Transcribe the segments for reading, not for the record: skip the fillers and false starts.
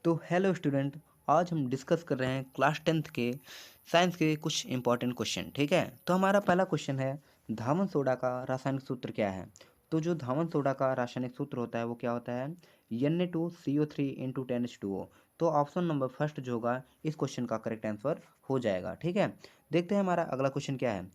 तो hello student. आज हम डिस्कस कर रहे हैं क्लास 10th के साइंस के कुछ इंपॉर्टेंट क्वेश्चन। ठीक है, तो हमारा पहला क्वेश्चन है धावन सोडा का रासायनिक सूत्र क्या है। तो जो धावन सोडा का रासायनिक सूत्र होता है वो क्या होता है, Na2CO3 इंटू 10H2O। तो ऑप्शन नंबर फर्स्ट जो होगा इस क्वेश्चन का करेक्ट आंसर हो जाएगा। ठीक है, देखते हैं हमारा अगला क्वेश्चन क्या है।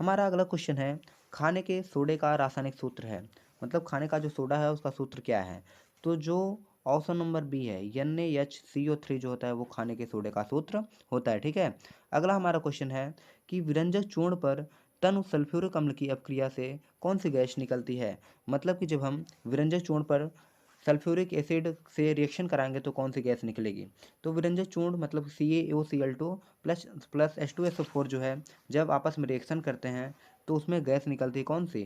हमारा अगला क्वेश्चन है खाने के सोडे का रासायनिक सूत्र है, मतलब खाने का जो सोडा है उसका सूत्र क्या है। तो जो ऑप्शन नंबर बी है NaHCO3 जो होता है वो खाने के सोडे का सूत्र होता है। ठीक है, अगला हमारा क्वेश्चन है कि विरंजक चूर्ण पर तनु सल्फ्यूरिक अम्ल की अपक्रिया से कौन सी गैस निकलती है। मतलब कि जब हम विरंजक चूर्ण पर सल्फ्यूरिक एसिड से रिएक्शन कराएंगे तो कौन सी गैस निकलेगी। तो विरंजक चूर्ण मतलब CaOCl2 प्लस प्लस H2SO4 जो है जब आपस में रिएक्शन करते हैं तो उसमें गैस निकलती है कौन सी,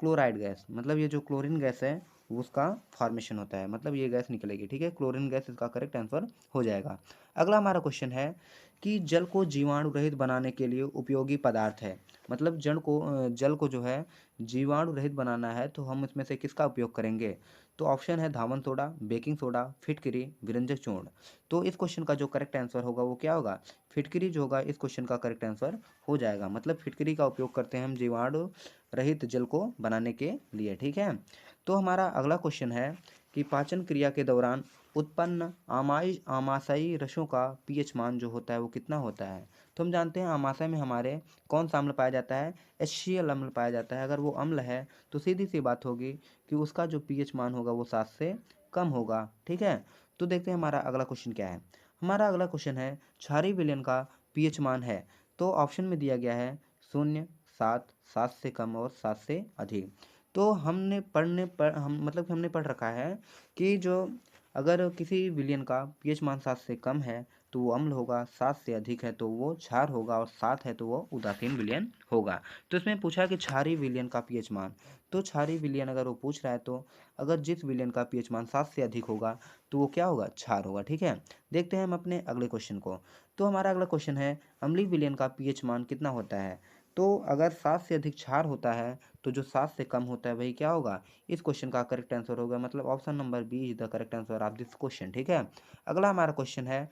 क्लोराइड गैस। मतलब ये जो क्लोरीन गैस है उसका फॉर्मेशन होता है, मतलब ये गैस निकलेगी। ठीक है, क्लोरीन गैस इसका करेक्ट आंसर हो जाएगा। अगला हमारा क्वेश्चन है कि जल को जीवाणु रहित बनाने के लिए उपयोगी पदार्थ है। मतलब जल को जो है जीवाणु रहित बनाना है तो हम इसमें से किसका उपयोग करेंगे। तो ऑप्शन है धावन सोडा, बेकिंग सोडा, फिटकिरी, विरंजक चूर्ण। तो इस क्वेश्चन का जो करेक्ट आंसर होगा वो क्या होगा, फिटकिरी जो होगा इस क्वेश्चन का करेक्ट आंसर हो जाएगा। मतलब फिटकिरी का उपयोग करते हैं हम जीवाणु रहित जल को बनाने के लिए। ठीक है, तो हमारा अगला क्वेश्चन है कि पाचन क्रिया के दौरान उत्पन्न आमाशयी रसों का पीएच मान जो होता है वो कितना होता है। तो हम जानते हैं आमाशय में हमारे कौन सा अम्ल पाया जाता है, HCl अम्ल पाया जाता है। अगर वो अम्ल है तो सीधी सी बात होगी कि उसका जो पीएच मान होगा वो 7 से कम होगा। ठीक है, तो देखते हैं हमारा अगला क्वेश्चन क्या है। हमारा अगला क्वेश्चन है क्षारीय विलयन का पीएच मान है। तो ऑप्शन में दिया गया है 0, 7, 7 से कम और 7 से अधिक। तो हम मतलब कि हमने पढ़ रखा है कि जो अगर किसी विलयन का पीएच मान 7 से कम है तो वो अम्ल होगा, 7 से अधिक है तो वो क्षार होगा और 7 है तो वो उदासीन विलयन होगा। तो इसमें पूछा कि क्षारीय विलयन का पीएच मान, तो क्षारीय विलयन अगर वो पूछ रहा है तो अगर जिस विलयन का पीएच मान 7 से अधिक होगा तो वो क्या होगा, क्षार होगा। ठीक है, देखते हैं हम अपने अगले क्वेश्चन को। तो हमारा अगला क्वेश्चन है अम्लीय विलयन का पीएच मान कितना होता है। तो अगर 7 से अधिक क्षार होता है तो जो 7 से कम होता है वही क्या होगा, इस क्वेश्चन का करेक्ट आंसर होगा। मतलब option number B is the correct answer of this question. ठीक है, अगला हमारा क्वेश्चन है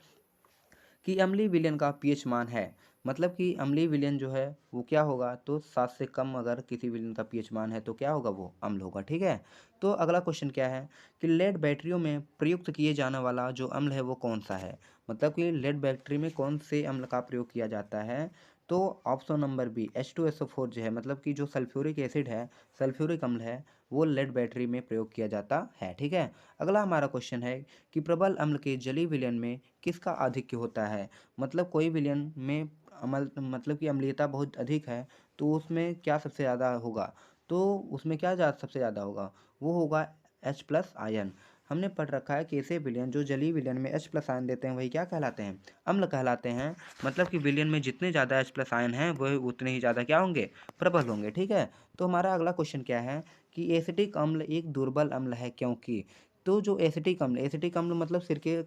कि अम्लीय विलयन का पीएच मान है। मतलब कि अम्लीय विलयन जो है वो क्या होगा, तो 7 से कम अगर किसी विलयन का पीएच मान है तो क्या होगा, वो अम्ल होगा। ठीक है, तो अगला क्वेश्चन क्या है कि लेड बैटरियों में प्रयुक्त किए जाने वाला जो अम्ल है वो कौन सा है। मतलब कि लेड बैटरी में कौन से अम्ल का प्रयोग किया जाता है। तो ऑप्शन नंबर बी H2SO4 जो है, मतलब कि जो सल्फ्यूरिक एसिड है, सल्फ्यूरिक अम्ल है, वो लेड बैटरी में प्रयोग किया जाता है। ठीक है, अगला हमारा क्वेश्चन है कि प्रबल अम्ल के जलीय विलयन में किसका आधिक्य होता है। मतलब कोई विलयन में अम्ल मतलब कि अम्लीयता बहुत अधिक है तो उसमें क्या सबसे ज़्यादा होगा। तो उसमें क्या सबसे ज़्यादा होगा, वो होगा H+ आयन। हमने पढ़ रखा है कि ऐसे विलयन जो जलीय विलयन में H+ आयन देते हैं वही क्या कहलाते हैं, अम्ल कहलाते हैं। मतलब कि विलयन में जितने ज़्यादा H+ आयन हैं वह उतने ही ज़्यादा क्या होंगे, प्रबल होंगे। ठीक है, तो हमारा अगला क्वेश्चन क्या है कि एसिटिक अम्ल एक दुर्बल अम्ल है क्योंकि। तो जो एसिटिक अम्ल मतलब सिरके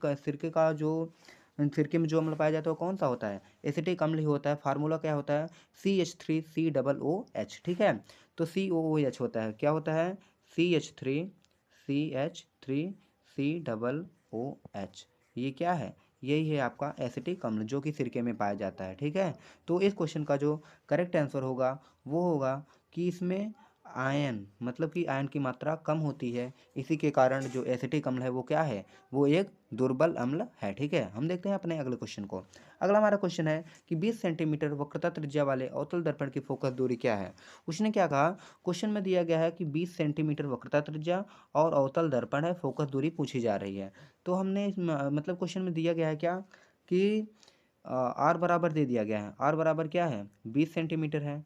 का जो सिरके में जो अम्ल पाया जाता है वो कौन सा होता है, एसिटिक अम्ल ही होता है। फार्मूला क्या होता है, CH3COOH। ठीक है, तो COOH होता है, क्या होता है, CH3CH3COOH। ये क्या है, यही है आपका एसिटिक अम्ल जो कि सिरके में पाया जाता है। ठीक है, तो इस क्वेश्चन का जो करेक्ट आंसर होगा वो होगा कि इसमें आयन मतलब कि आयन की मात्रा कम होती है, इसी के कारण जो एसिटिक अम्ल है वो क्या है, वो एक दुर्बल अम्ल है। ठीक है, हम देखते हैं अपने अगले क्वेश्चन को। अगला हमारा क्वेश्चन है कि 20 सेंटीमीटर वक्रता त्रिज्या वाले अवतल दर्पण की फोकस दूरी क्या है। उसने क्या कहा, क्वेश्चन में दिया गया है कि 20 सेंटीमीटर वक्रता त्रिज्या और अवतल दर्पण है, फोकस दूरी पूछी जा रही है। तो हमने मतलब क्वेश्चन में दिया गया है क्या कि आर बराबर दे दिया गया है, आर बराबर क्या है, 20 सेंटीमीटर है,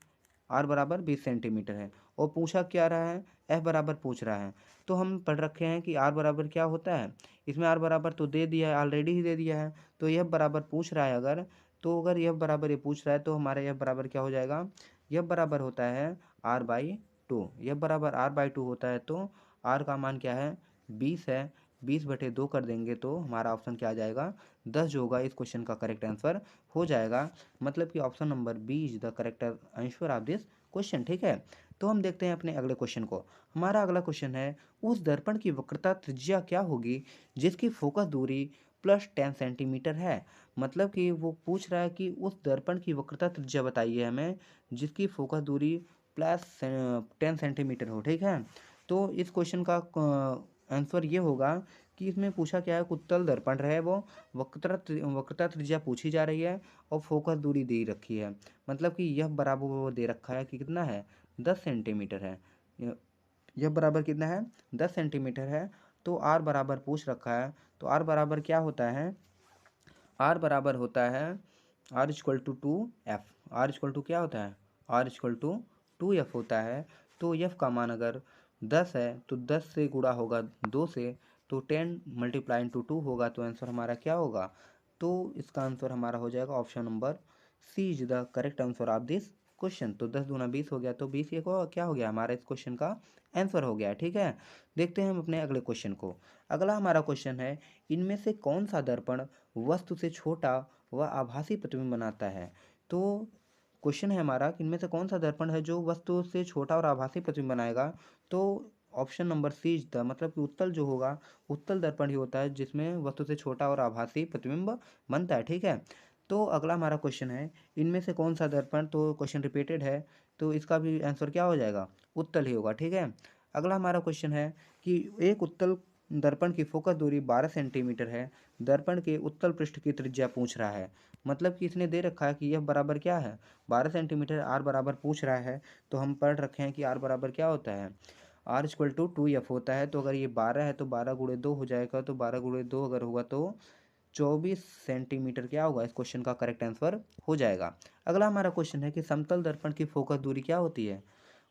आर बराबर 20 सेंटीमीटर है। और पूछा क्या रहा है, एफ बराबर पूछ रहा है। तो हम पढ़ रखे हैं कि आर बराबर क्या होता है, इसमें आर बराबर तो दे दिया है, ऑलरेडी ही दे दिया है। तो यह बराबर पूछ रहा है अगर, तो अगर यह बराबर ये पूछ रहा है तो हमारा यह बराबर क्या हो जाएगा, यह बराबर होता है R/2। यह बराबर R/2 होता है तो आर का मान क्या है, 20 है। 20/2 कर देंगे तो हमारा ऑप्शन क्या आ जाएगा, 10 जो होगा इस क्वेश्चन का करेक्ट आंसर हो जाएगा। मतलब कि option number B is the correct answer of this question, ठीक है। तो हम देखते हैं अपने अगले क्वेश्चन को। हमारा अगला क्वेश्चन है, उस दर्पण की वक्रता त्रिज्या क्या होगी जिसकी फोकस दूरी +10 सेंटीमीटर है। मतलब कि वो पूछ रहा है कि उस दर्पण की वक्रता त्रिज्या बताइए हमें जिसकी फोकस दूरी +10 सेंटीमीटर हो, ठीक है। तो इस क्वेश्चन का आंसर ये होगा कि इसमें पूछा क्या है, उत्तल दर्पण है वो, वक्रता त्रिज्या पूछी जा रही है और फोकस दूरी दे रखी है। मतलब कि यह बराबर वो दे रखा है कि कितना है, 10 सेंटीमीटर है। यह बराबर कितना है, 10 सेंटीमीटर है। तो आर बराबर पूछ रखा है, तो आर बराबर क्या होता है, आर बराबर होता है R equal to 2F। R equal to क्या होता है, आर इक्वल टू 2F होता है। तो F का मान अगर 10 है तो 10 से गुणा होगा 2 से, तो 10 मल्टीप्लाई इंटू 2 होगा। तो आंसर हमारा क्या होगा, तो इसका आंसर हमारा हो जाएगा option number C is the correct answer of this question. तो 10 दूना 20 हो गया, तो 20 ये को क्या हो गया, हमारा इस क्वेश्चन का आंसर हो गया, ठीक है। देखते हैं हम अपने अगले क्वेश्चन को। अगला हमारा क्वेश्चन है, इनमें से कौन सा दर्पण वस्तु से छोटा व आभासी प्रतिबिंब बनाता है। तो क्वेश्चन है हमारा कि इनमें से कौन सा दर्पण है जो वस्तु से छोटा और आभासी प्रतिबिंब बनाएगा। तो option number C is the, मतलब कि उत्तल जो होगा, उत्तल दर्पण ही होता है जिसमें वस्तु से छोटा और आभासी प्रतिबिंब बनता है, ठीक है। तो अगला हमारा क्वेश्चन है, इनमें से कौन सा दर्पण, तो क्वेश्चन रिपीटेड है, तो इसका भी आंसर क्या हो जाएगा, उत्तल ही होगा, ठीक है। अगला हमारा क्वेश्चन है कि एक उत्तल दर्पण की फोकस दूरी 12 सेंटीमीटर है, दर्पण के उत्तल पृष्ठ की त्रिज्या पूछ रहा है। मतलब कि इसने दे रखा है कि यह बराबर क्या है, 12 सेंटीमीटर, आर बराबर पूछ रहा है। तो हम पढ़ रखे हैं कि आर बराबर क्या होता है, आर इक्वल टू 2F होता है। तो अगर ये 12 है तो 12 गुणे 2 हो जाएगा, तो 12 गुणे 2 अगर होगा तो 24 सेंटीमीटर क्या होगा, इस क्वेश्चन का करेक्ट आंसर हो जाएगा। अगला हमारा क्वेश्चन है कि समतल दर्पण की फोकस दूरी क्या होती है।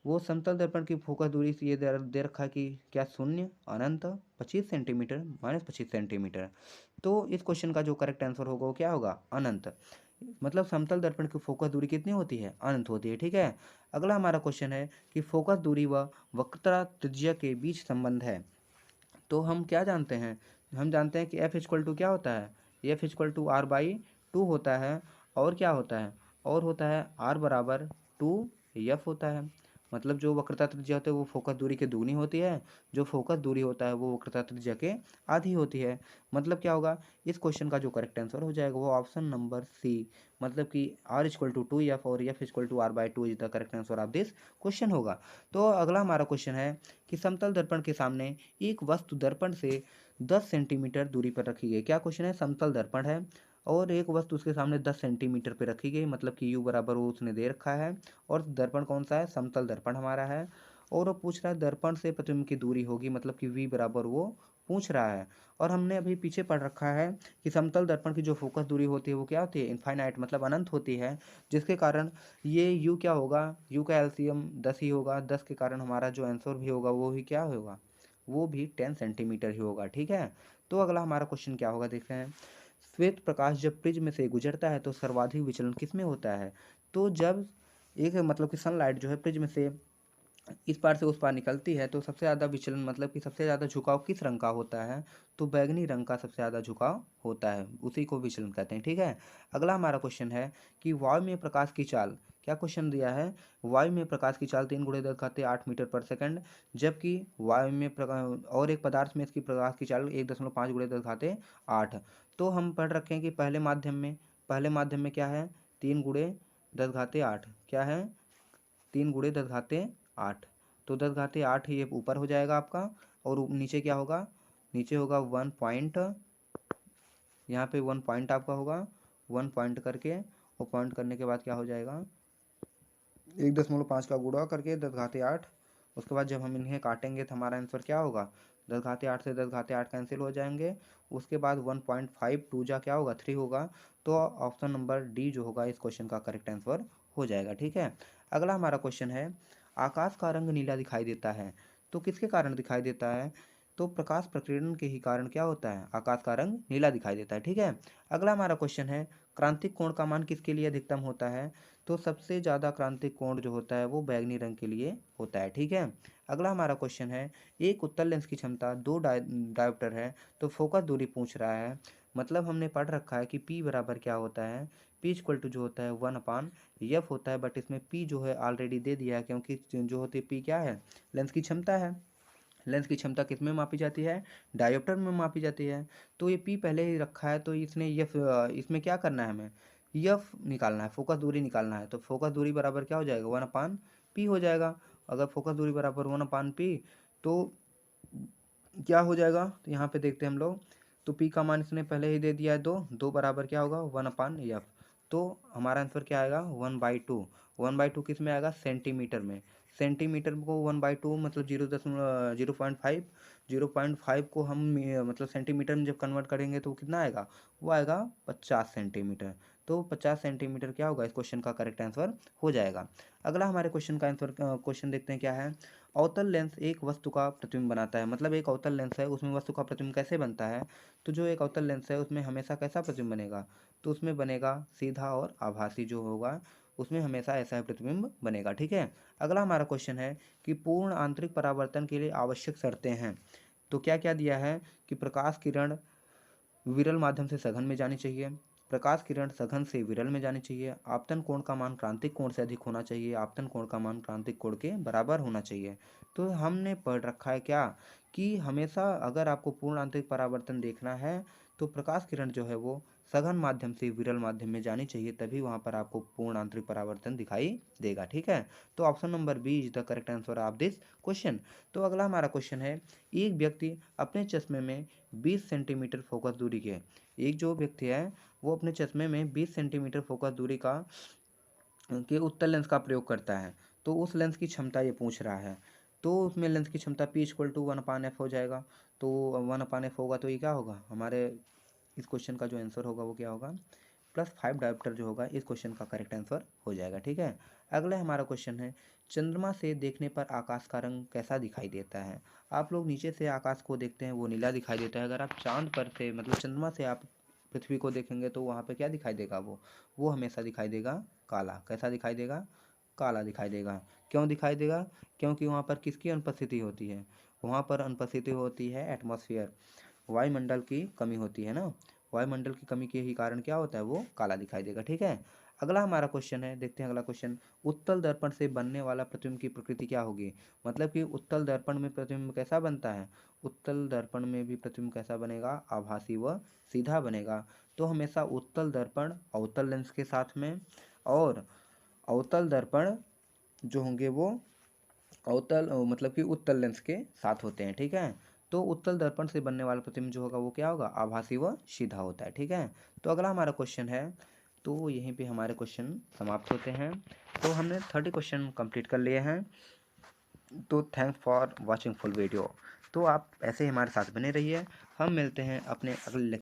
वो समतल दर्पण की फोकस दूरी से ये दे रखा है कि क्या, शून्य, अनंत, 25 सेंटीमीटर, -25 सेंटीमीटर। तो इस क्वेश्चन का जो करेक्ट आंसर होगा वो क्या होगा, अनंत। मतलब समतल दर्पण की फोकस दूरी कितनी होती है, अनंत होती है, ठीक है। अगला हमारा क्वेश्चन है कि फोकस दूरी व वक्रता त्रिज्या के बीच संबंध है। तो हम क्या जानते हैं, हम जानते हैं कि F इक्वल टू क्या होता है, F इक्वल टू R/2 होता है। और क्या होता है, और होता है R बराबर 2F होता है। मतलब जो वक्रता त्रिज्या होती है वो फोकस दूरी के दुगनी होती है, जो फोकस दूरी होता है वो वक्रता त्रिज्या के आधी होती है। मतलब क्या होगा, इस क्वेश्चन का जो करेक्ट आंसर हो जाएगा वो ऑप्शन नंबर सी, मतलब कि R इक्वल टू 2F और F equal to R/2 is the correct answer of this question होगा। तो अगला हमारा क्वेश्चन है कि समतल दर्पण के सामने एक वस्तु दर्पण से 10 सेंटीमीटर दूरी पर रखी गई। क्या क्वेश्चन है, समतल दर्पण है और एक वस्तु उसके सामने 10 सेंटीमीटर पर रखी गई, मतलब कि U बराबर वो उसने दे रखा है। और दर्पण कौन सा है, समतल दर्पण हमारा है। और वो पूछ रहा है दर्पण से प्रतिबिंब की दूरी होगी, मतलब कि V बराबर वो पूछ रहा है। और हमने अभी पीछे पढ़ रखा है कि समतल दर्पण की जो फोकस दूरी होती है वो क्या होती है, इनफाइनाइट, मतलब अनंत होती है। जिसके कारण ये U क्या होगा, U का एलसीएम 10 ही होगा। 10 के कारण हमारा जो आंसर भी होगा वो भी क्या होगा, वो भी 10 सेंटीमीटर ही होगा, ठीक है। तो अगला हमारा क्वेश्चन क्या होगा, देखते हैं। श्वेत प्रकाश जब प्रिज्म से गुजरता है तो सर्वाधिक विचलन किस में होता है। तो जब एक, मतलब कि सनलाइट जो है प्रिज्म से इस पार से उस पार निकलती है तो सबसे ज़्यादा विचलन, मतलब कि सबसे ज़्यादा झुकाव किस रंग का होता है। तो बैगनी रंग का सबसे ज़्यादा झुकाव होता है, उसी को विचलन कहते हैं, ठीक है। अगला हमारा क्वेश्चन है कि वायु में प्रकाश की चाल, क्या क्वेश्चन दिया है, वायु में प्रकाश की चाल 3 × 10⁻8 मीटर पर सेकंड, जबकि वायु में और एक पदार्थ में इसकी प्रकाश की चाल 1.5 × 10⁸ तो हम पढ़ रखे हैं कि पहले माध्यम में क्या है, 3 × 10⁸ क्या है, 3 × 10⁸ तो 10⁸ ये ऊपर हो जाएगा आपका। और नीचे क्या होगा, नीचे होगा 1 पॉइंट, यहाँ पे 1 पॉइंट आपका होगा, 1 पॉइंट करके, और पॉइंट करने के बाद क्या हो जाएगा, 1.5 का गुणा करके 10⁸। उसके बाद जब हम इन्हें काटेंगे तो हमारा आंसर क्या होगा, 10⁸ से 10⁸ कैंसिल हो जाएंगे। उसके बाद 1.5 2 जा क्या होगा, 3 होगा। तो ऑप्शन नंबर डी जो होगा इस क्वेश्चन का करेक्ट आंसर हो जाएगा, ठीक है। अगला हमारा क्वेश्चन है, आकाश का रंग नीला दिखाई देता है, तो किसके कारण दिखाई देता है। तो प्रकाश प्रकीर्णन के ही कारण क्या होता है, आकाश का रंग नीला दिखाई देता है, ठीक है। अगला हमारा क्वेश्चन है, क्रांतिक कोण का मान किसके लिए अधिकतम होता है। तो सबसे ज़्यादा क्रांतिक कोण जो होता है वो बैगनी रंग के लिए होता है, ठीक है। अगला हमारा क्वेश्चन है, एक उत्तल लेंस की क्षमता 2 डायोप्टर है, तो फोकस दूरी पूछ रहा है। मतलब हमने पढ़ रखा है कि P बराबर क्या होता है, P इक्वल टू जो होता है 1/F होता है, बट इसमें P जो है ऑलरेडी दे दिया है, क्योंकि जो होती है P क्या है, लेंस की क्षमता है। लेंस की क्षमता किस में मापी जाती है, डायोप्टर में मापी जाती है। तो ये P पहले ही रखा है, तो इसने F, इसमें क्या करना है हमें, F निकालना है, फोकस दूरी निकालना है। तो फोकस दूरी बराबर क्या हो जाएगा, 1/P हो जाएगा। अगर फोकस दूरी बराबर 1/P, तो क्या हो जाएगा, तो यहाँ पे देखते हैं हम लोग, तो P का मान इसने पहले ही दे दिया है 2, 2 बराबर क्या होगा 1/F। तो हमारा आंसर क्या आएगा 1/2। 1/2 किस में आएगा, सेंटीमीटर में। सेंटीमीटर को 1/2 मतलब 0.5, 0.5 को हम मतलब सेंटीमीटर में जब कन्वर्ट करेंगे तो कितना आएगा, वो आएगा 50 सेंटीमीटर। तो 50 सेंटीमीटर क्या होगा, इस क्वेश्चन का करेक्ट आंसर हो जाएगा। अगला हमारे क्वेश्चन का आंसर, क्वेश्चन देखते हैं क्या है। अवतल लेंस एक वस्तु का प्रतिबिंब बनाता है। मतलब एक अवतल लेंस है, उसमें वस्तु का प्रतिबिंब कैसे बनता है, तो जो एक अवतल लेंस है उसमें हमेशा कैसा प्रतिबिंब बनेगा, तो उसमें बनेगा सीधा और आभासी जो होगा, उसमें हमेशा ऐसा ही प्रतिबिंब बनेगा। ठीक है। अगला हमारा क्वेश्चन है कि पूर्ण आंतरिक परावर्तन के लिए आवश्यक शर्तें हैं। तो क्या क्या दिया है कि प्रकाश किरण विरल माध्यम से सघन में जानी चाहिए, प्रकाश किरण सघन से विरल में जानी चाहिए, आपतन कोण का मान क्रांतिक कोण से अधिक होना चाहिए, आपतन कोण का मान क्रांतिक कोण के बराबर होना चाहिए। तो हमने पढ़ रखा है क्या कि हमेशा अगर आपको पूर्ण आंतरिक परावर्तन देखना है तो प्रकाश किरण जो है वो सघन माध्यम से विरल माध्यम में जानी चाहिए, तभी वहाँ पर आपको पूर्ण आंतरिक परावर्तन दिखाई देगा। ठीक है। तो option number B is the correct answer of this question. तो अगला हमारा क्वेश्चन है, एक व्यक्ति अपने चश्मे में 20 सेंटीमीटर फोकस दूरी के, एक जो व्यक्ति है वो अपने चश्मे में 20 सेंटीमीटर फोकस दूरी का के उत्तल लेंस का प्रयोग करता है। तो उस लेंस की क्षमता ये पूछ रहा है। तो उसमें लेंस की क्षमता P इक्वल टू 1/F हो जाएगा। तो 1/F होगा तो ये क्या होगा, हमारे इस क्वेश्चन का जो आंसर होगा वो क्या होगा, +5 डायोप्टर जो होगा इस क्वेश्चन का करेक्ट आंसर हो जाएगा। ठीक है। अगला हमारा क्वेश्चन है, चंद्रमा से देखने पर आकाश का रंग कैसा दिखाई देता है। आप लोग नीचे से आकाश को देखते हैं वो नीला दिखाई देता है, अगर आप चांद पर से मतलब चंद्रमा से आप पृथ्वी को देखेंगे तो वहाँ पे क्या दिखाई देगा, वो हमेशा दिखाई देगा काला। कैसा दिखाई देगा, काला दिखाई देगा। क्यों दिखाई देगा, क्योंकि वहाँ पर किसकी अनुपस्थिति होती है, वहाँ पर अनुपस्थिति होती है एटमॉस्फेयर, वायुमंडल की कमी होती है ना, वायुमंडल की कमी के ही कारण क्या होता है, वो काला दिखाई देगा। ठीक है। अगला हमारा क्वेश्चन है, देखते हैं अगला क्वेश्चन, उत्तल दर्पण से बनने वाला प्रतिबिंब की प्रकृति क्या होगी। मतलब कि उत्तल दर्पण में प्रतिबिंब कैसा बनता है, उत्तल दर्पण में भी प्रतिबिंब कैसा बनेगा, आभासी व सीधा बनेगा। तो हमेशा उत्तल दर्पण अवतल लेंस के साथ में, और अवतल दर्पण जो होंगे वो अवतल मतलब कि उत्तल लेंस के साथ होते हैं। ठीक है। तो उत्तल दर्पण से बनने वाला प्रतिबिंब जो होगा वो क्या होगा, आभासी व सीधा होता है। ठीक है। तो अगला हमारा क्वेश्चन है, तो यहीं पे हमारे क्वेश्चन समाप्त होते हैं। तो हमने 30 क्वेश्चन कंप्लीट कर लिए हैं। तो thanks for watching full video. तो आप ऐसे ही हमारे साथ बने रहिए, हम मिलते हैं अपने अगले